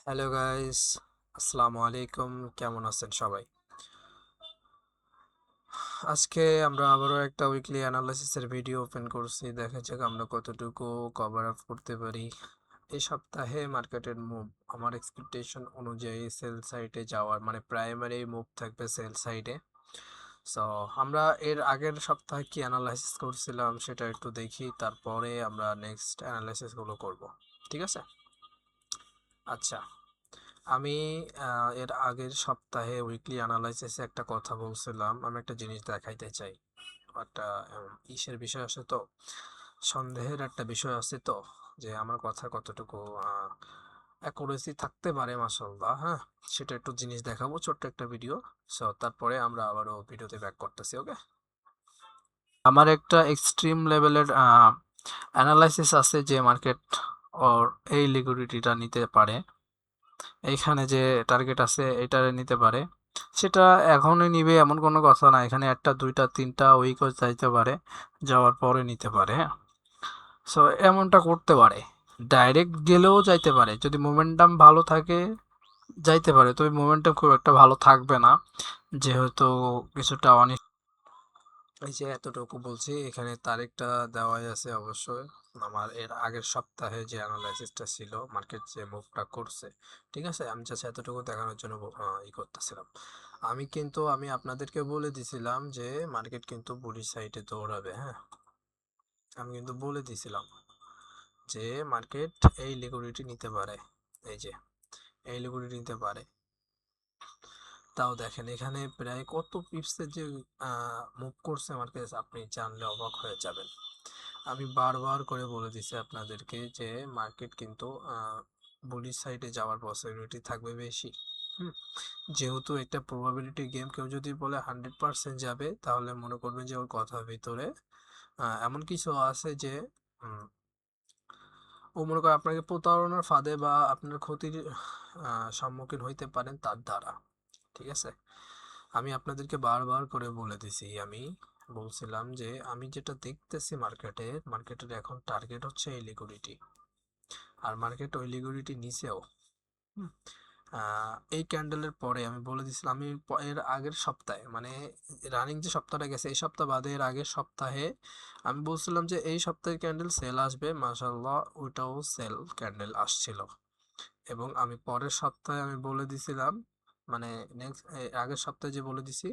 Hello guys, আসসালামু আলাইকুম। কেমন আছেন সবাই? আজকে আমরা আবারও একটা উইকলি অ্যানালাইসিসের ভিডিও ওপেন করছি। দেখা যাক আমরা কতটুকু কভার আপ করতে পারি। এই সপ্তাহে মার্কেটের মুভ আমার এক্সপেকটেশন অনুযায়ী সেল সাইডে যাওয়ার, মানে প্রাইমারি মুভ থাকবে সেল সাইডে। সো আমরা এর আগের সপ্তাহে কি অ্যানালাইসিস করছিলাম সেটা একটু দেখি, তারপরে আমরা নেক্সট অ্যানালাইসিসগুলো করব। ঠিক আছে? আচ্ছা, আমি এর আগের সপ্তাহে উইকলি অ্যানালাইসিসে একটা কথা বলছিলাম। আমি একটা জিনিস দেখাইতে চাই। একটা ইসের বিষয় আছে তো, সন্দেহের একটা বিষয় আছে তো, যে আমার কথা কতটুকু অ্যাকুরেসি থাকতে পারে। মাশাআল্লাহ, হ্যাঁ, সেটা একটু জিনিস দেখাবো, ছোট্ট একটা ভিডিও। সো তারপরে আমরা আবারও ভিডিওতে ব্যাক করতেছি। ওকে, আমার একটা এক্সট্রিম লেভেলের অ্যানালাইসিস আছে যে মার্কেট ওর এই লিকুইডিটিটা নিতে পারে। এইখানে যে টার্গেট আছে এটা নিতে পারে। সেটা এখনই নিবে এমন কোনো কথা না, এখানে একটা দুইটা তিনটা উইকও যাইতে পারে, যাওয়ার পরে নিতে পারে। হ্যাঁ, সো এমনটা করতে পারে। ডাইরেক্ট গেলেও যাইতে পারে, যদি মোমেন্টাম ভালো থাকে যাইতে পারে, তবে মোমেন্টাম খুব একটা ভালো থাকবে না, যেহেতু কিছুটা অনেক। এই যে এতটুকু বলছি, এখানে তারিখটা দেওয়াই আছে অবশ্যই। আমার এর আগের সপ্তাহে যে অ্যানালাইসিসটা ছিল, মার্কেট যে মুভটা করছে, ঠিক আছে, আমি জাস্ট এতটুকু দেখানোর জন্য করতেছিলাম। আমি আপনাদেরকে বলে দিছিলাম যে মার্কেট কিন্তু বুলিশ সাইডে দৌড়াবে। হ্যাঁ, আমি কিন্তু বলে দিছিলাম যে মার্কেট এই লিকুইডিটি নিতে পারে। এই যে এই লিকুইডিটি নিতে পারে। তাও দেখেন এখানে প্রায় কত পিপসের যে মুভ করছে মার্কেট, আপনি জানলে অবাক হয়ে যাবেন। আমি বারবার করে বলে দিছি আপনাদেরকে যে মার্কেট কিন্তু বুলিশ সাইডে যাওয়ার পসিবিলিটি থাকবে বেশি। হুম, যেহেতু একটা প্রবাবিলিটি গেম, কেউ যদি বলে 100% যাবে, তাহলে মনে করবেন যে ওর কথার ভিতরে এমন কিছু আছে যে উম, ও মনে করে আপনাকে প্রতারণার ফাঁদে বা আপনার ক্ষতির সম্মুখীন হইতে পারেন তার দ্বারা। ঠিক আছে, আমি আপনাদেরকে বারবার করে বলে দিছি। আমি বলছিলাম যে আমি যেটা দেখতেছি মার্কেটের এখন টার্গেট হচ্ছে এই লিকুইডিটি, আর মার্কেট ওই লিকুইডিটি নিচেও। হুম, এই ক্যান্ডেলের পরে আমি বলে দিছিলাম, এর আগের সপ্তাহে, মানে রানিং যে সপ্তাহটা গেছে এই সপ্তাহ বাদে এর আগের সপ্তাহে আমি বলছিলাম যে এই সপ্তাহের ক্যান্ডেল সেল আসবে। মাশাআল্লাহ, ওইটাও সেল ক্যান্ডেল আসছিল। এবং আমি পরের সপ্তাহে আমি বলে দিছিলাম, মানে নেক্সট আগের সপ্তাহে যে বলে দিছি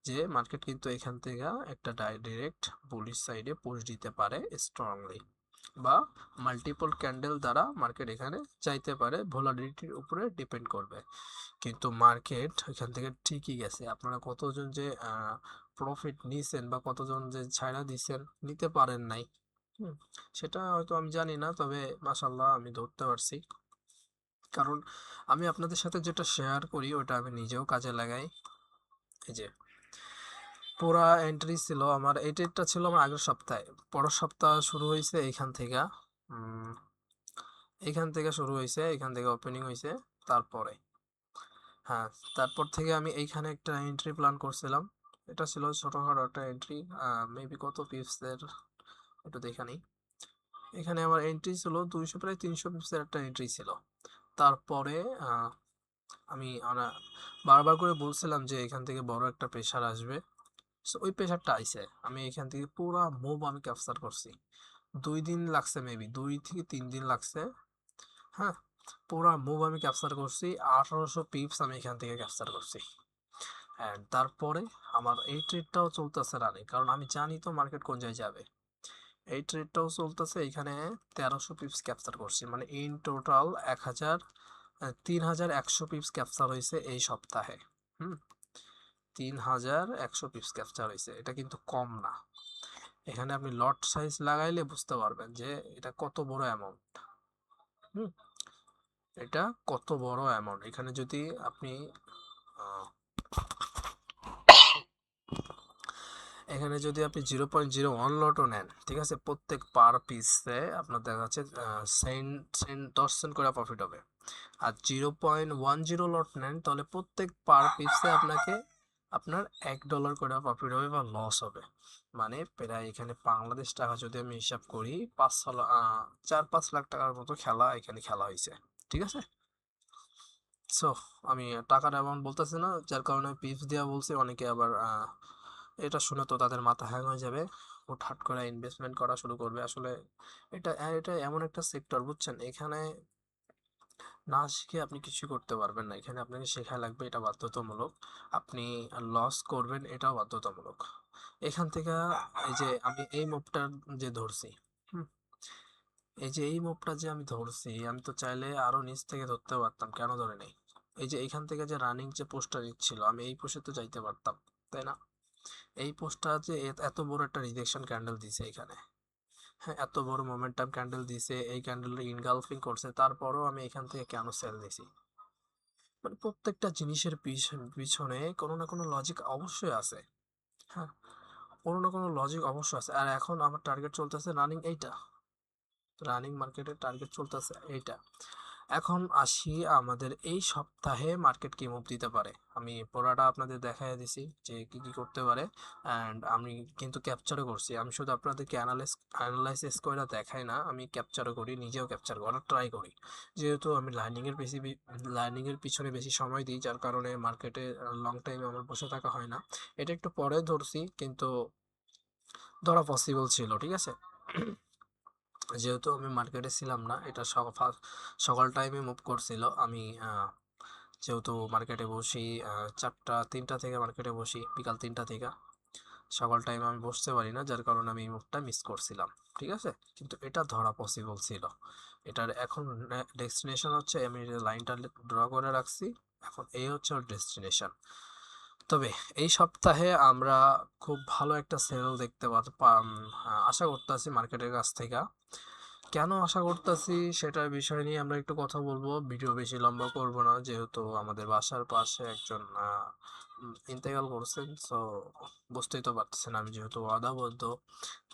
যে মার্কেট কিন্তু এখান থেকে একটা ডাইরেক্ট বুলিশ সাইডে পুশ দিতে পারে স্ট্রংলি, বা মাল্টিপল ক্যান্ডেল দ্বারা মার্কেট এখানে চাইতে পারে, ভোলাটিলিটির উপরে ডিপেন্ড করবে। কিন্তু মার্কেট এখান থেকে ঠিকই গেছে। আপনারা কতজন যে প্রফিট নিছেন বা কতজন যে ছাড়া দিছেন, নিতে পারেন নাই, হুম, সেটা হয়তো আমি জানি না, তবে মাশাল্লাহ আমি ধরতে পারছি। কারণ আমি আপনাদের সাথে যেটা শেয়ার করি ওটা আমি নিজেও কাজে লাগাই। এই যে পুরা এন্ট্রি ছিল আমার, এই ট্রেডটা ছিল আমার আগের সপ্তাহে। পরের সপ্তাহ শুরু হয়েছে এইখান থেকে, উম, এইখান থেকে শুরু হয়েছে, এইখান থেকে ওপেনিং হয়েছে। তারপরে হ্যাঁ, তারপর থেকে আমি এইখানে একটা এন্ট্রি প্ল্যান করছিলাম। এটা ছিল ছোটখাটো একটা এন্ট্রি, মেবি কত পিপসের একটু দেখে নিই। এখানে আমার এন্ট্রি ছিল 200, প্রায় 300 পিপসের একটা এন্ট্রি ছিল। তারপরে আমরা বারবার করে বলছিলাম যে এখান থেকে বড় একটা প্রেশার আসবে। সো ওই প্রেশারটা আইছে, আমি এখান থেকে পুরো মুভ আমি ক্যাপচার করছি। 2 দিন লাগছে, মেবি 2 থেকে 3 দিন লাগছে। হ্যাঁ, পুরো মুভ আমি ক্যাপচার করছি, 1800 পিপস আমি এখান থেকে ক্যাপচার করছি। অ্যান্ড তারপরে আমার এই ট্রেডটাও চলতেছে রানিং, কারণ আমি জানি তো মার্কেট কোন জায়গায় যাবে। এই ট্রেডটাও চলতেছে, এখানে 1300 পিপস ক্যাপচার করছি, মানে ইন টোটাল 3100 পিপস ক্যাপচার হয়েছে এই সপ্তাহে। হুম, 3100 পিপস ক্যাপচার হয়েছে, এটা কিন্তু কম না। এখানে আপনি লট সাইজ লাগাইলে বুঝতে পারবেন যে এটা কত বড় অ্যামাউন্ট। হুম, এটা কত বড় অ্যামাউন্ট। এখানে যদি আপনি আহ, এখানে যদি আপনি 0.01 লটও নেন, ঠিক আছে, প্রত্যেক পার পিসে আপনার দেখা যাচ্ছে সেন্ট সেন্ট 10 সেন্ট করে প্রফিট হবে। আর 0.10 লট নেন, তাহলে প্রত্যেক পার পিসে আপনার $1 করে প্রফিট হবে বা লস হবে। মানে প্রায় এখানে বাংলাদেশ টাকা যদি আমি হিসাব করি, 4-5 লাখ টাকার মতো খেলা এখানে খেলা হয়েছে। ঠিক আছে, সো আমি টাকার অ্যামাউন্ট বলতেছি না, যার কারণে পিপস দেওয়া বলছি। অনেকে আবার এটা শুনে তো তাদের মাথা হ্যাং হয়ে যাবে, হুটহাট করে ইনভেস্টমেন্ট করা শুরু করবে। আসলে এটা এটা এমন একটা সেক্টর, বুঝছেন, এখানে না শিখে আপনি কিছু করতে পারবেন না। এখানে আপনাকে শেখা লাগবে, এটা বাধ্যতামূলক। আপনি লস করবেন, এটাও বাধ্যতামূলক। এখান থেকে এই যে আমি এই মুভটা যে ধরছি, হুম, এই যে এই মুভটা যে আমি ধরছি, আমি তো চাইলে আরো নিচ থেকে ধরতে পারতাম, কেন ধরে নেই? এই যে এখান থেকে যে রানিং যে পোস্টটা দিচ্ছিল, আমি এই পোস্টে তো যাইতে পারতাম, তাই না? এই পোস্টটা যে এত বড় একটা রিজেকশন ক্যান্ডেল দিছে এখানে, হ্যাঁ, এত বড় মোমেন্টাম ক্যান্ডেল দিছে, এই ক্যান্ডেলটা ইনগালফিং করছে, তারপরও আমি এখান থেকে কেন সেল দিছি? মানে প্রত্যেকটা জিনিসের পিছনে কোনো না কোনো লজিক অবশ্যই আছে। হ্যাঁ, কোনো না কোনো লজিক অবশ্যই আছে। আর এখন আমার টার্গেট চলতেছে রানিং এইটা, রানিং মার্কেটের টার্গেট চলতেছে এইটা। এখন আসি আমাদের এই সপ্তাহে মার্কেট কি মুভ দিতে পারে। আমি পড়াটা আপনাদের দেখাই দিছি যে কি কি করতে পারে, অ্যান্ড আমি কিন্তু ক্যাপচারও করছি। আমি শুধু আপনাদেরকে অ্যানালাইসিস করে দেখাই না, আমি ক্যাপচারও করি, নিজেও ক্যাপচার করার ট্রাই করি। যেহেতু আমি লার্নিংয়ের পিছনে বেশি সময় দিই, যার কারণে মার্কেটে লং টাইম আমার বসে থাকা হয় না। এটা একটু পরে ধরছি, কিন্তু ধরা পসিবল ছিল, ঠিক আছে। যেহেতু আমি মার্কেটে ছিলাম না, এটা সকাল টাইমে মুভ করছিল। আমি যেহেতু মার্কেটে বসি 3টা থেকে মার্কেটে বসি, বিকাল 3টা থেকে। সকাল টাইমে আমি বসতে পারি না, যার কারণে আমি এই মুভটা মিস করছিলাম, ঠিক আছে। কিন্তু এটা ধরা পসিবল ছিল। এটার এখন ডেস্টিনেশন হচ্ছে, আমি লাইনটা ড্র করে রাখছি, এখন এই হচ্ছে ওর ডেস্টিনেশন। তবে এই সপ্তাহে আমরা খুব ভালো একটা সেল দেখতে আশা করতেছি মার্কেটের কাছ থেকে। কেন আশা করতেছি সেটার বিষয় নিয়ে আমরা একটু কথা বলবো। ভিডিও বেশি লম্বা করব না, যেহেতু আমাদের বাসার পাশে একজন ইন্তেকাল করছেন। সো বুঝতেই তো পারতেছেন, আমি যেহেতু ওয়াদাবদ্ধ,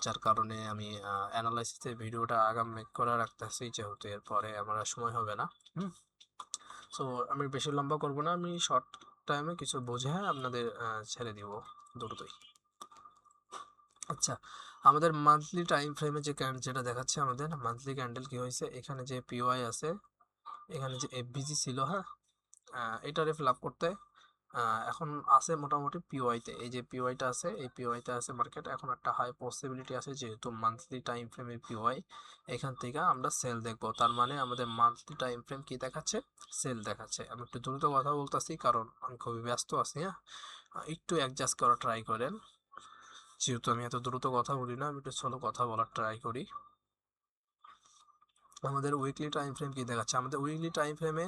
যার কারণে আমি অ্যানালাইসিসের ভিডিওটা আগাম মেক করে রাখতেছি, যেহেতু এরপরে আমার আর সময় হবে না। সো আমি বেশি লম্বা করব না, আমি শর্ট টাইমে কিছু বোঝায় আপনাদের ছেড়ে দিব দ্রুতই। আচ্ছা, আমাদের মান্থলি টাইম ফ্রেমে যে যেটা দেখাচ্ছে, আমাদের মান্থলি ক্যান্ডেল কি হয়েছে, এখানে যে পিওয়াই আছে, এখানে যে এফবিজি ছিল, হ্যাঁ, এটারে ফিল আপ করতে এখন আছে মোটামুটি পিওয়াইতে। এই যে পিওয়াইটা আছে, এই পিওয়াইতে আছে মার্কেট। এখন একটা হাই পসিবিলিটি আছে, যেহেতু মান্থলি টাইম ফ্রেমের পিওয়াই, এখান থেকে আমরা সেল দেখবো। তার মানে আমাদের মান্থলি টাইম ফ্রেম কি দেখাচ্ছে? সেল দেখাচ্ছে। আমি একটু দ্রুত কথা বলতেছি, কারণ আমি খুবই ব্যস্ত আছি। হ্যাঁ, একটু অ্যাডজাস্ট করা ট্রাই করেন, যেহেতু আমি এত দ্রুত কথা বলি না, আমি একটু স্লো কথা বলার ট্রাই করি। আমাদের উইকলি টাইম ফ্রেম কি দেখাচ্ছে? আমাদের উইকলি টাইম ফ্রেমে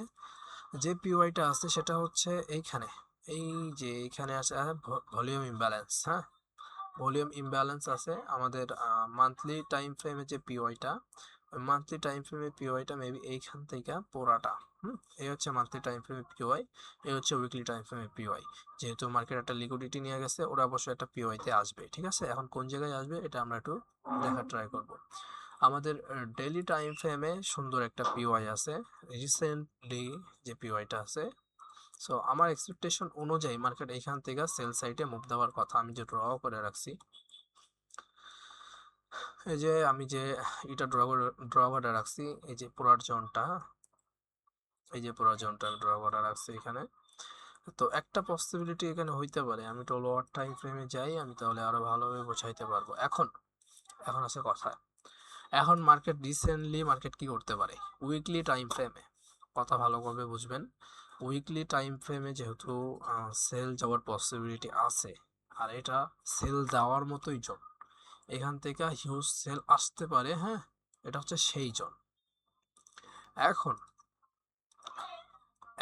যে পিওয়াইটা আছে সেটা হচ্ছে এইখানে, এই যে এইখানে আছে ভলিউম ইমব্যালেন্স। হ্যাঁ, ভলিউম ইমব্যালেন্স আছে আমাদের মান্থলি টাইম ফ্রেমে যে পিওয়াইটা, মান্থলি টাইম ফ্রেমে পিওয়াইটা মেবি এইখান থেকে পোড়াটা। এই হচ্ছে মান্থলি টাইম ফ্রেমে পিওয়াই, এই হচ্ছে উইকলি টাইম ফ্রেমে পিওয়াই। যেহেতু মার্কেট একটা লিকুইডিটি নিয়ে গেছে, ওরা অবশ্যই একটা পিওয়াইতে আসবে, ঠিক আছে। এখন কোন জায়গায় আসবে এটা আমরা একটু দেখার ট্রাই করব। আমাদের ডেইলি টাইম ফ্রেমে সুন্দর একটা পিওয়াই আছে, রিসেন্টলি যে পিওয়াইটা আছে। সো আমার এক্সপেকটেশন অনুযায়ী মার্কেট এখান থেকে সেল সাইডে মুভ দেওয়ার কথা। আমি যে ড্র করে রাখছি, এই যে আমি যে এটা ড্র করে রাখছি, এই যে পুরার জোনটা, এই যে পুরার জোনটা ড্র করে রাখছি এখানে। তো একটা পসিবিলিটি এখানে হইতে পারে, আমি একটু লোয়ার টাইম ফ্রেমে যাই, আমি তাহলে আরো ভালোভাবে বোঝাইতে পারবো। এখন এখন আছে কথা, এখন মার্কেট কি করতে পারে উইকলি টাইম ফ্রেমে, কথা ভালোভাবে বুঝবেন। উইকলি টাইম ফ্রেমে যেহেতু সেল যাওয়ার পসিবিলিটি আছে, আর এটা সেল যাওয়ার মতোই জোন, এখান থেকে হিউজ সেল আসতে পারে। হ্যাঁ, এটা হচ্ছে সেই জোন। এখন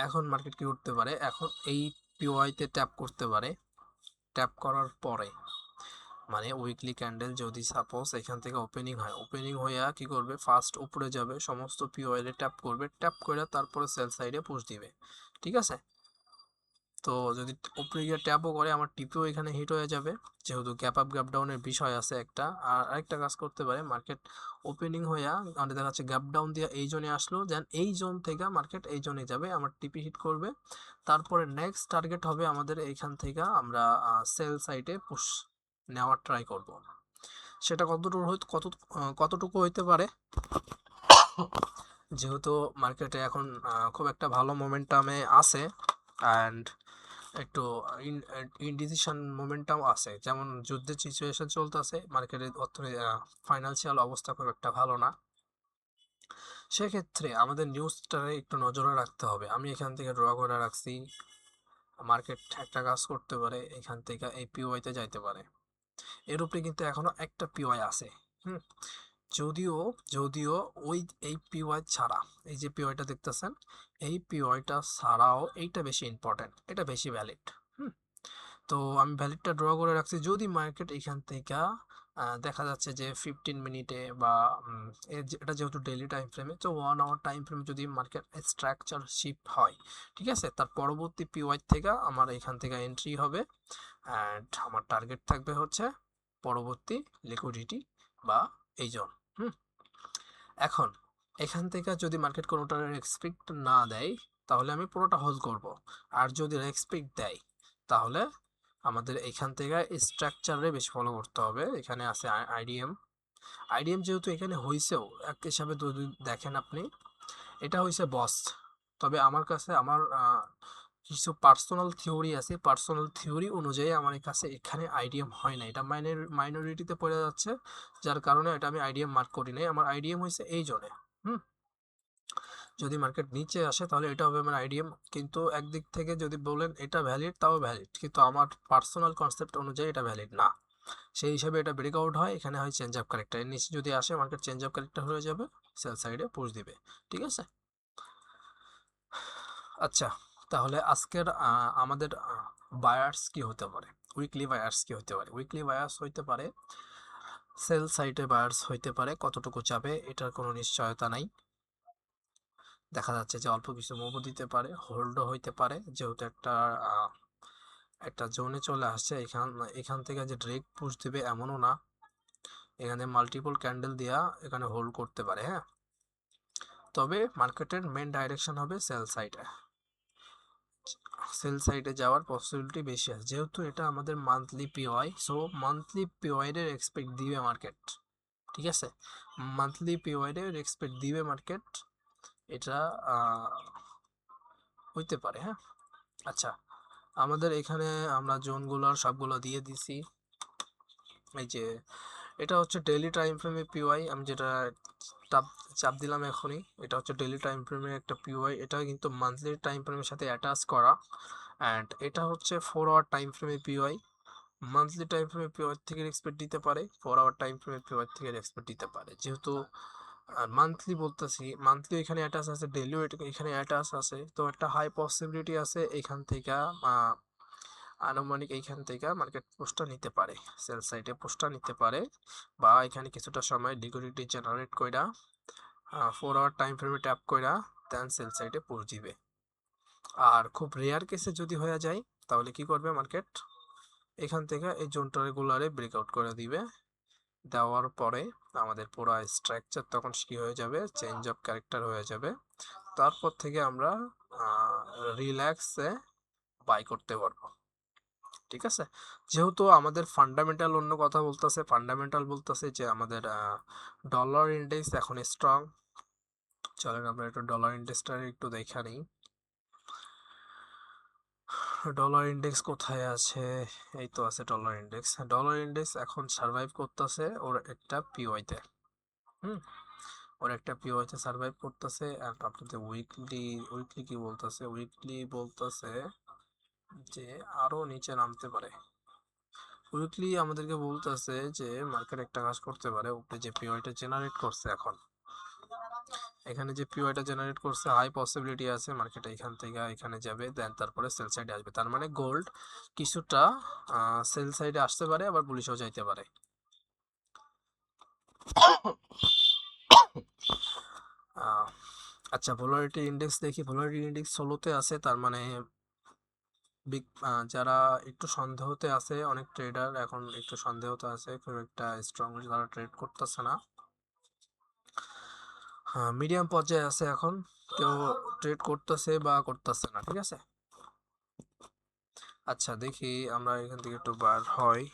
এখন মার্কেট কি করতে পারে, এখন এই পিওয়াইতে ট্যাপ করতে পারে। ট্যাপ করার পরে মানে উইকলি ক্যান্ডেল যদি সাপোজ এখান থেকে ওপেনিং হয়, ওপেনিং হইয়া কি করবে, ফার্স্ট উপরে যাবে, সমস্ত পিওয়াই এ ট্যাপ করবে, ট্যাপ করে তারপরে সেল সাইডে পুশ দিবে, ঠিক আছে। তো যদি উপরে গিয়ে ট্যাপও করে, আমার টিপিও এখানে হিট হয়ে যাবে, যেহেতু গ্যাপ আপ গ্যাপ ডাউনের বিষয় আছে একটা। আর আরেকটা কাজ করতে পারে, মার্কেট ওপেনিং হইয়া আমাদের দেখা যাচ্ছে গ্যাপ ডাউন দিয়ে এই জোনে আসলো, দেন এই জোন থেকে মার্কেট এই জোনে যাবে, আমার টিপি হিট করবে, তারপরে নেক্সট টার্গেট হবে আমাদের এইখান থেকে আমরা সেল সাইডে পুশ নেওয়ার ট্রাই করব। সেটা কতটুকু হইতে পারে, যেহেতু মার্কেটে এখন খুব একটা ভালো মোমেন্টামে আছে অ্যান্ড একটু ইনডিসিশন মোমেন্টাম আছে, যেমন যুদ্ধের সিচুয়েশন চলতেছে, মার্কেটের অর্থনীতি ফাইন্যান্সিয়াল অবস্থা খুব একটা ভালো না। সেক্ষেত্রে আমাদের নিউজটারে একটু নজরে রাখতে হবে। আমি এখান থেকে ড্র করে রাখছি মার্কেট একটা কাজ করতে পারে, এখান থেকে এই পিওয়াইতে যাইতে পারে। এর উপরে কিন্তু এখনো একটা পিওয়াই আছে। হুম, যদিও যদিও ওই এই পিওয়াই ছাড়া, এই যে পিওয়াইটা দেখতেছেন, এই পিওয়াইটা ছাড়াও এইটা বেশি ইম্পর্টেন্ট, এটা বেশি ভ্যালিড। হুম, তো আমি ভ্যালিডটা ড্র করে রাখছি। যদি মার্কেট এখান থেকে দেখা যাচ্ছে যে 15 মিনিটে বা এটা যেহেতু ডেইলি টাইম ফ্রেমে, তো 1 আওয়ার টাইম ফ্রেমে যদি মার্কেট স্ট্রাকচার শিফট হয়, ঠিক আছে, তার পরবর্তী পিওয়াই থেকে আমার এখান থেকে এন্ট্রি হবে অ্যান্ড আমার টার্গেট থাকবে হচ্ছে পরবর্তী লিকুইডিটি বা এই জোন। হুম, এখন এখান থেকে যদি মার্কেট কোনোটা রেসপেক্ট না দেয় তাহলে আমি পুরোটা হোল্ড করব, আর যদি রেসপেক্ট দেয় তাহলে আমাদের এখান থেকে স্ট্রাকচারে বেশি ফলো করতে হবে। এখানে আছে আইডিএম। আইডিএম যেহেতু এখানে হয়েছেও এক হিসাবে যদি দেখেন আপনি, এটা হয়েছে বস। তবে আমার কাছে আমার কিছু পার্সোনাল থিওরি আছে, পার্সোনাল থিওরি অনুযায়ী আমার কাছে এখানে আইডিএম হয় না, এটা মাইনরিটিতে পড়ে যাচ্ছে, যার কারণে এটা আমি আইডিএম মার্ক করি নাই। আমার আইডিএম হয়েছে এই জোনে। হুম, যদি মার্কেট নিচে আসে তাহলে এটা হবে আমার আইডিএম। কিন্তু একদিক থেকে যদি বলেন এটা ভ্যালিড, তাও ভ্যালিড, কিন্তু আমার পার্সোনাল কনসেপ্ট অনুযায়ী এটা ভ্যালিড না। সেই হিসাবে এটা ব্রেকআউট হয়, এখানে হয় চেঞ্জ অফ ক্যারেক্টার। এর নিচে যদি আসে মার্কেট চেঞ্জ অফ ক্যারেক্টার হয়ে যাবে, সেল সাইডে পুশ দিবে। ঠিক আছে, আচ্ছা, তাহলে আজকের আমাদের বায়ার্স কি হতে পারে, উইকলি বায়ার্স কি হতে পারে? উইকলি বায়ার্স হইতে পারে সেল সাইডে বায়ার্স হইতে পারে, কতটুকু যাবে এটার কোনো নিশ্চয়তা নাই। দেখা যাচ্ছে যে অল্প কিছু মুভও দিতে পারে, হোল্ডও হইতে পারে, যেহেতু একটা জোনে চলে আসছে। এখান থেকে যে ডিরেক্ট পুশ দিবে এমনও না, এখানে মাল্টিপল ক্যান্ডেল দিয়া এখানে হোল্ড করতে পারে। হ্যাঁ, তবে মার্কেটের মেন ডাইরেকশন হবে সেল সাইডে, সেল সাইডে যাওয়ার পসিবিলিটি বেশি আছে, যেহেতু এটা আমাদের monthly PY. So monthly PY এর এক্সপেক্ট দিবে মার্কেট। ঠিক আছে, মান্থলি পিওয়াই এর এক্সপেক্ট দিবে মার্কেট, এটা হইতে পারে। হ্যাঁ, আচ্ছা, আমাদের এখানে আমরা জোনগুলোর সবগুলো দিয়ে দিছি। এই যে এটা হচ্ছে ডেইলি টাইম ফ্রেমে পিওয়াই, আমি যেটা চাপ চাপ দিলাম এখনই, এটা হচ্ছে ডেইলি টাইম ফ্রেমের একটা পিওয়াই। এটা কিন্তু মান্থলি টাইম ফ্রেমের সাথে অ্যাটাচ করা, অ্যান্ড এটা হচ্ছে 4 আওয়ার টাইম ফ্রেমে পিওয়াই। মান্থলি টাইম ফ্রেমে পিওয়াই থেকে এক্সপেক্ট দিতে পারে, 4 আওয়ার টাইম ফ্রেমে পিওয়াই থেকে এক্সপেক্ট দিতে পারে। যেহেতু মান্থলি বলতেছি, মান্থলি এখানে অ্যাটাচ আছে, ডেইলিও এখানে অ্যাটাচ আছে, তো একটা হাই পসিবিলিটি আছে এখান থেকে আনুমানিক এইখান থেকে মার্কেট পোস্টটা নিতে পারে, সেল সাইডে পোস্টটা নিতে পারে, বা এখানে কিছুটা সময় লিকুইডিটি জেনারেট কইরা 4 আওয়ার টাইম ফ্রেমে ট্যাপ কইরা দেন সেল সাইডে পোস্ট দিবে। আর খুব রেয়ার কেসে যদি হয়ে যায় তাহলে কি করবে মার্কেট, এখান থেকে এই জোনটা রেগুলারে ব্রেকআউট করে দিবে। দেওয়ার পরে আমাদের পুরো স্ট্রাকচার তখন কি হয়ে যাবে, চেঞ্জ অফ ক্যারেক্টার হয়ে যাবে। তারপর থেকে আমরা রিল্যাক্সে বাই করতে পারবো। ঠিক আছে, যেহেতু আমাদের ফান্ডামেন্টাল অন্য কথা বলতেছে, ফান্ডামেন্টাল বলতেছে যে আমাদের ডলার ইন্ডেক্স এখন স্ট্রং। চলেন আমরা একটু ডলার ইন্ডেক্সটা একটু দেখে নিই। ডলার ইন্ডেক্স কোথায় আছে? এই তো আছে ডলার ইন্ডেক্স। ডলার ইন্ডেক্স এখন সার্ভাইভ করতেছে ওর একটা পিওয়াইতে। হুম, ওর একটা পিওয়াইতে সার্ভাইভ করতেছে। আর আপনাদের উইকলি কি বলতেছে? উইকলি বলতেছে যে আরো নিচে নামতে পারে। উইকলি আমাদেরকে বলতেছে যে মার্কেট একটা কাজ করতে পারে, উপরে যে পিওয়াইটা জেনারেট করছে এখন, এখানে যে পিওয়াইটা জেনারেট করছে হাই পসিবিলিটি আছে মার্কেট এখান থেকে এখানে যাবে, দেন তারপরে সেল সাইডে আসবে। তার মানে গোল্ড কিছুটা সেল সাইডে আসতে পারে, আবার বুলিশও যাইতে পারে। আচ্ছা, ভোলারিটি ইন্ডেক্স দেখি। ভোলারিটি ইন্ডেক্স 16তে আছে, তার মানে বিগ যারা একটু সন্দেহতে আছে, অনেক ট্রেডার এখন একটু সন্দেহতে আছে, খুব একটা স্ট্রংলি তারা ট্রেড করতেছে না। হ্যাঁ, মিডিয়াম পর্যায়ে আছে এখন, কেউ ট্রেড করতেছে বা করতেছে না। ঠিক আছে, আচ্ছা দেখি আমরা এখান থেকে একটু বার হয়।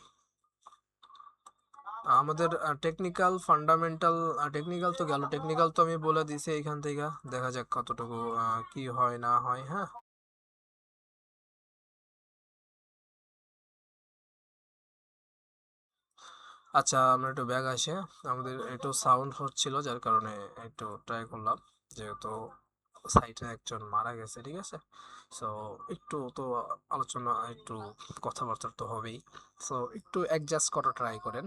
আমাদের টেকনিক্যাল ফান্ডামেন্টাল, টেকনিক্যাল তো গেল, টেকনিক্যাল তো আমি বলে দিছি এখান থেকে, দেখা যাক কতটুকু কি হয় না হয়। হ্যাঁ, আচ্ছা আমরা একটু ব্যাগ আসে, আমাদের একটু সাউন্ড হচ্ছিল যার কারণে একটু ট্রাই করলাম, যেহেতু সাইটে একজন মারা গেছে, ঠিক আছে। সো একটু তো আলোচনা, একটু কথাবার্তা তো হবেই। সো একটু অ্যাডজাস্ট করা ট্রাই করেন।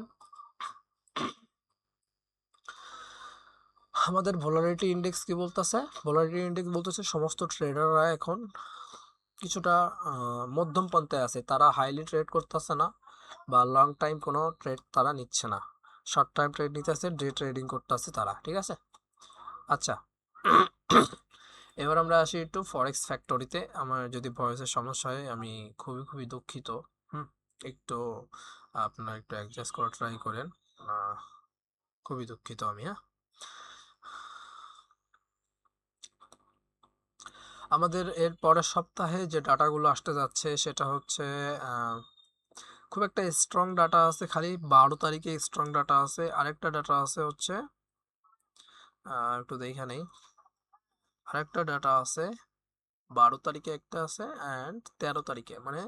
আমাদের ভোলারিটি ইন্ডেক্স কি বলতেছে? ভোলারিটি ইন্ডেক্স বলতেছে সমস্ত ট্রেডাররা এখন কিছুটা মধ্যম পন্থায় আছে, তারা হাইলি ট্রেড করতেছে না বা লং টাইম কোনো ট্রেড তারা নিচ্ছে না, শর্ট টাইম ট্রেড নিতেছে, ডে ট্রেডিং করতেছে তারা, ঠিক আছে। আচ্ছা, এবার আমরা আসি একটু ফরেক্স ফ্যাক্টরিতে। আমার যদি ভয়েসের সমস্যা হয় আমি খুবই খুবই দুঃখিত। হুম, একটু আপনারা একটু অ্যাডজাস্ট করা ট্রাই করেন। আহ, খুবই দুঃখিত আমি। হ্যাঁ, আমাদের এর পরের সপ্তাহে যে ডাটাগুলো আসতে যাচ্ছে সেটা হচ্ছে আহ, খুব একটা স্ট্রং ডাটা আছে, খালি 12 তারিখে স্ট্রং ডাটা আছে। আরেকটা ডাটা আছে হচ্ছে একটু দেখে নেই, আরেকটা ডাটা আছে 12 তারিখে একটা আছে, অ্যান্ড 13 তারিখে, মানে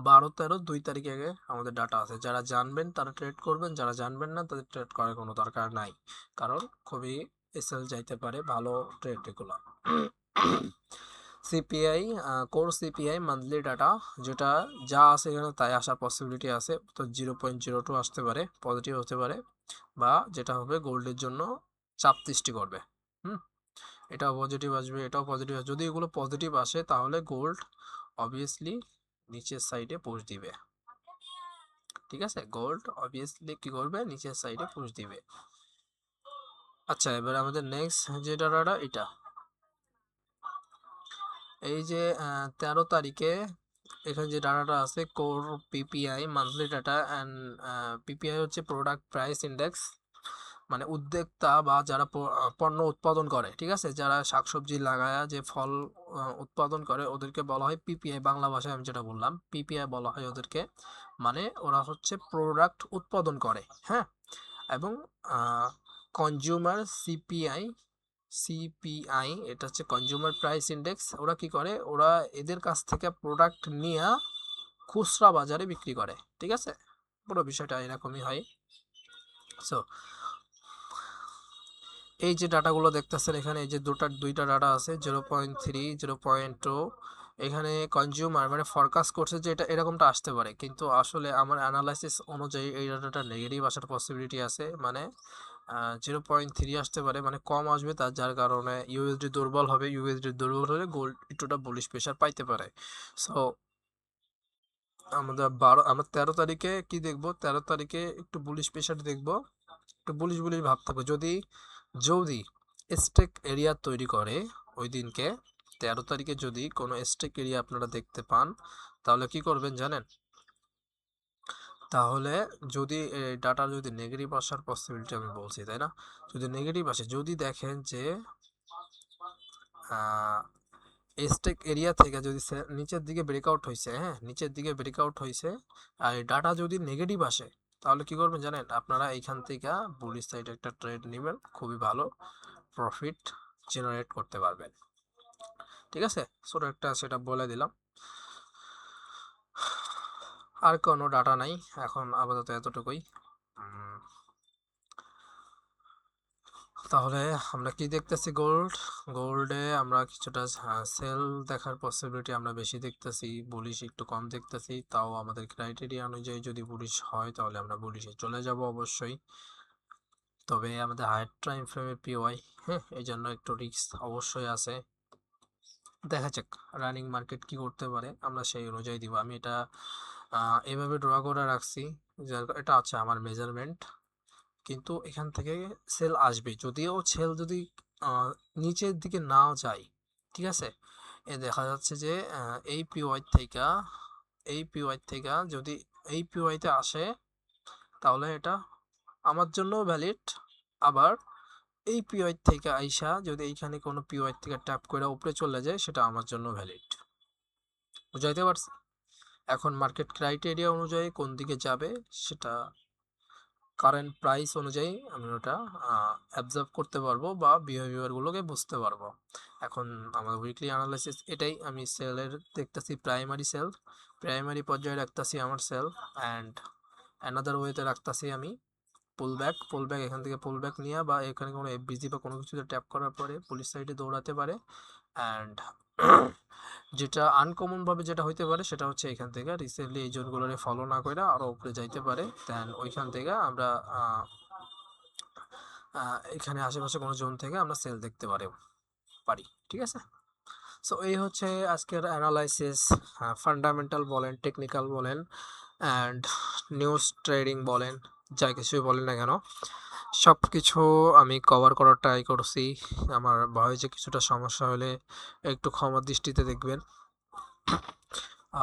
12, 13, 2 তারিখে আমাদের ডাটা আছে। যারা জানবেন তারা ট্রেড করবেন, যারা জানবেন না তাদের ট্রেড করার কোনো দরকার নাই, কারণ খুবই এসএল যাইতে পারে ভালো ট্রেড এগুলো। CPI, core CPI monthly data, যেটা যা আছে এখানে তাই আসার পসিবিলিটি আছে, তো 0.02 আসতে পারে, পজিটিভ হতে পারে, বা যেটা হবে গোল্ডের জন্য চাপ সৃষ্টি করবে। হুম, এটাও পজিটিভ আসবে, এটাও পজিটিভ আসবে। যদি এগুলো পজিটিভ আসে তাহলে গোল্ড অবভিয়াসলি নিচের সাইডে পুশ দিবে, ঠিক আছে। গোল্ড অবভিয়াসলি কি করবে, নিচের সাইডে পুশ দিবে। আচ্ছা, এবার আমাদের নেক্সট যে ডাটাটা এটা, এই যে 13 তারিখে এখানে যে ডাটাটা আছে core PPI monthly data, and PPI হচ্ছে প্রোডাক্ট প্রাইস ইন্ডেক্স, মানে উদ্যোক্তা বা যারা পণ্য উৎপাদন করে, ঠিক আছে, যারা শাকসবজি লাগায়া যে ফল উৎপাদন করে ওদেরকে বলা হয় পিপিআই। বাংলা ভাষায় আমি যেটা বললাম পিপিআই বলা হয় ওদেরকে, মানে ওরা হচ্ছে প্রোডাক্ট উৎপাদন করে। হ্যাঁ, এবং কনজিউমার সিপিআই, সিপিআই এটা হচ্ছে কনজিউমার প্রাইস ইন্ডেক্স। ওরা কি করে, ওরা এদের কাছ থেকে প্রোডাক্ট নিয়ে খুচরা বাজারে বিক্রি করে, ঠিক আছে। পুরো বিষয়টা এরকমই হয়। সো এই যে ডাটাগুলো দেখতেছেন এখানে, এই যে দুইটা ডাটা আছে, 0.3, 0.2, এখানে কনজিউমার মানে ফরকাস্ট করছে যে এটা এরকমটা আসতে পারে, কিন্তু আসলে আমার অ্যানালাইসিস অনুযায়ী এই ডাটাটা নেগেটিভ আসার পসিবিলিটি আছে, মানে 0.3 আসতে পারে, মানে কম আসবে তার, যার কারণে ইউএসডি দুর্বল হবে, ইউএসডি দুর্বল হলে গোল্ড একটুটা বুলিশ প্রেশার পাইতে পারে। সো আমরা 13 তারিখে কি দেখবো, 13 তারিখে একটু বুলিশ প্রেশার দেখবো, একটু বুলিশ বুলিশ ভাব থাকবে। যদি যদি স্টেক এরিয়া তৈরি করে ওই দিনকে, 13 তারিখে যদি কোনো স্টেক এরিয়া আপনারা দেখতে পান, তাহলে কি করবেন জানেন? তাহলে যদি ডাটা যদি নেগেটিভ আসার পসিবিলিটি আমি বলছি, তাই না, যদি নেগেটিভ আসে, যদি দেখেন যে স্টেক এরিয়া থেকে যদি নিচের দিকে ব্রেকআউট হয়েছে, হ্যাঁ নিচের দিকে ব্রেকআউট হয়েছে, আর ডাটা যদি নেগেটিভ আসে, তাহলে কি করবেন জানেন? আপনারা এইখান থেকে বুলিশ সাইডে একটা ট্রেড নেবেন, খুবই ভালো প্রফিট জেনারেট করতে পারবেন, ঠিক আছে। ছোট একটা সেটা বলে দিলাম। আর কোনো ডাটা নাই এখন আপাতত, এতটুকুই। উম, তাহলে আমরা কি দেখতেছি, গোল্ডে আমরা কিছুটা সেল দেখার পসিবিলিটি আমরা বেশি দেখতেছি, বুলিশ একটু কম দেখতেছি। তাও আমাদের ক্রাইটেরিয়া অনুযায়ী যদি বুলিশ হয় তাহলে আমরা বুলিশে চলে যাব অবশ্যই, তবে আমাদের হায়ার টাইম ফ্রেমে পিওয়াই, হ্যাঁ এই জন্য একটু রিস্ক অবশ্যই আছে। দেখা যাক রানিং মার্কেট কি করতে পারে, আমরা সেই অনুযায়ী দিব। আমি এটা এভাবে ড্র করে রাখছি, এটা আছে আমার মেজারমেন্ট, কিন্তু এখান থেকে সেল আসবে, যদিও সেল যদি আহ, নিচের দিকে নাও যায়, ঠিক আছে। দেখা যাচ্ছে যে এই পিওয়াই থেকে যদি এই পিওয়াইতে আসে তাহলে এটা আমার জন্য ভ্যালিড। আবার এই পিওয়াই থেকে আইসা যদি এইখানে কোনো পিওয়াই থেকে ট্যাপ করে উপরে চলে যায়, সেটা আমার জন্য ভ্যালিড। বুঝাইতে পারছি? এখন মার্কেট ক্রাইটেরিয়া অনুযায়ী কোন দিকে যাবে সেটা কারেন্ট প্রাইস অনুযায়ী আমি ওটা অ্যাবজর্ব করতে পারবো বা বিহেভিয়ারগুলোকে বুঝতে পারবো। এখন আমার উইকলি অ্যানালাইসিস এটাই, আমি সেলের দেখতেছি প্রাইমারি পর্যায়ে রাখতেছি আমার সেল, অ্যান্ড অ্যানাদার ওয়েতে রাখতেছি আমি পুল ব্যাক এখান থেকে পুল ব্যাক নিয়ে বা এখানে কোনো এফবিজি বা কোনো কিছুতে ট্যাপ করার পরে পুলিশ সাইডে দৌড়াতে পারে। অ্যান্ড যেটা আনকমনভাবে যেটা হইতে পারে সেটা হচ্ছে এখান থেকে রিসেন্টলি এই জোনগুলোরে ফলো না করে আরও উপরে যাইতে পারে, দেন ওইখান থেকে আমরা এখানে আশেপাশে কোনো জোন থেকে আমরা সেল দেখতে পারি। ঠিক আছে, সো এই হচ্ছে আজকের অ্যানালাইসিস। ফান্ডামেন্টাল বলেন, টেকনিক্যাল বলেন, অ্যান্ড নিউজ ট্রেডিং বলেন, যা কিছুই বলেন না কেন সব কিছু আমি কভার করার ট্রাই করছি। আমার ভয়েসে কিছুটা সমস্যা হলে একটু ক্ষমা দৃষ্টিতে দেখবেন,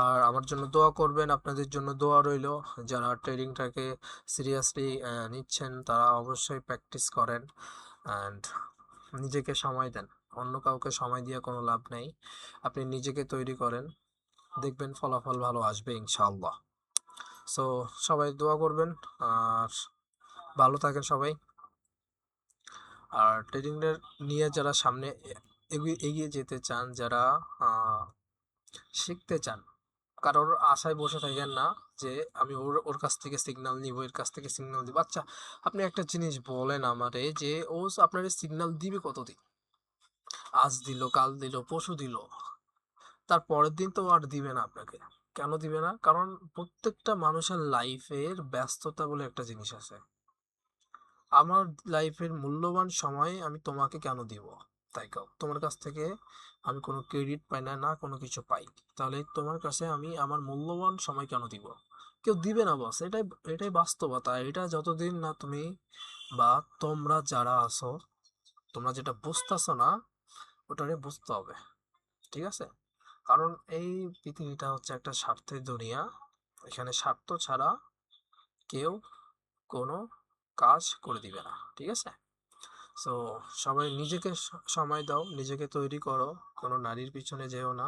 আর আমার জন্য দোয়া করবেন। আপনাদের জন্য দোয়া রইল। যারা ট্রেডিংটাকে সিরিয়াসলি নিচ্ছেন তারা অবশ্যই প্র্যাকটিস করেন অ্যান্ড নিজেকে সময় দেন। অন্য কাউকে সময় দিয়ে কোনো লাভ নেই, আপনি নিজেকে তৈরি করেন, দেখবেন ফলাফল ভালো আসবে ইনশাআল্লাহ। সো সবাই দোয়া করবেন আর ভালো থাকেন সবাই। আর ট্রেডিংয়ের নিয়ে যারা সামনে এগিয়ে যেতে চান, যারা শিখতে চান, কারোর আশায় বসে থাকেন না যে আমি ওর কাছ থেকে সিগন্যাল নিব, এর কাছ থেকে সিগন্যাল দিব। আচ্ছা, আপনি একটা জিনিস বলেন আমারে, যে ও আপনার সিগন্যাল দিবে কতদিন? আজ দিল, কাল দিল, পরশু দিল, তার পরের দিন তো আর দিবে না আপনাকে। কেন দিবে না? কারণ প্রত্যেকটা মানুষের লাইফের ব্যস্ততা বলে একটা জিনিস আছে। আমার লাইফের মূল্যবান সময় আমি তোমাকে কেন দিব? তাই কাও তোমার কাছ থেকে আমি কোনো ক্রেডিট পাই না, না কোনো কিছু পাই, তাহলে তোমার কাছে আমি আমার মূল্যবান সময় কেন দিব? কেউ দিবে না বস, এটাই বাস্তবতা। এটা যতদিন না তুমি বা তোমরা যারা আছো, তোমরা যেটা বুঝতেছো না ওটারে বুঝতে হবে। ঠিক আছে, কারণ এই পৃথিবীটা হচ্ছে একটা স্বার্থের দুনিয়া। এখানে স্বার্থ ছাড়া কেউ কোনো কাজ করে দিবে না। ঠিক আছে, সো সবাই নিজেকে সময় দাও, নিজেকে তৈরি করো, কোনো নারীর পিছনে যেও না,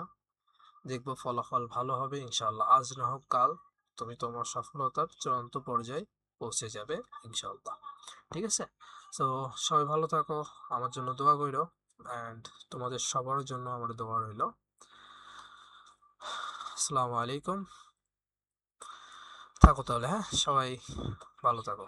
দেখবো ফলাফল ভালো হবে ইনশাল্লাহ। আজ না হোক কাল তুমি তোমার সফলতার চূড়ান্ত পর্যায়ে পৌঁছে যাবে ইনশাল্লাহ। ঠিক আছে, সো সবাই ভালো থাকো, আমার জন্য দোয়া কইরো, অ্যান্ড তোমাদের সবার জন্য আমার দোয়া রইল। আসসালামু আলাইকুম। থাকো তাহলে, হ্যাঁ সবাই ভালো থাকো।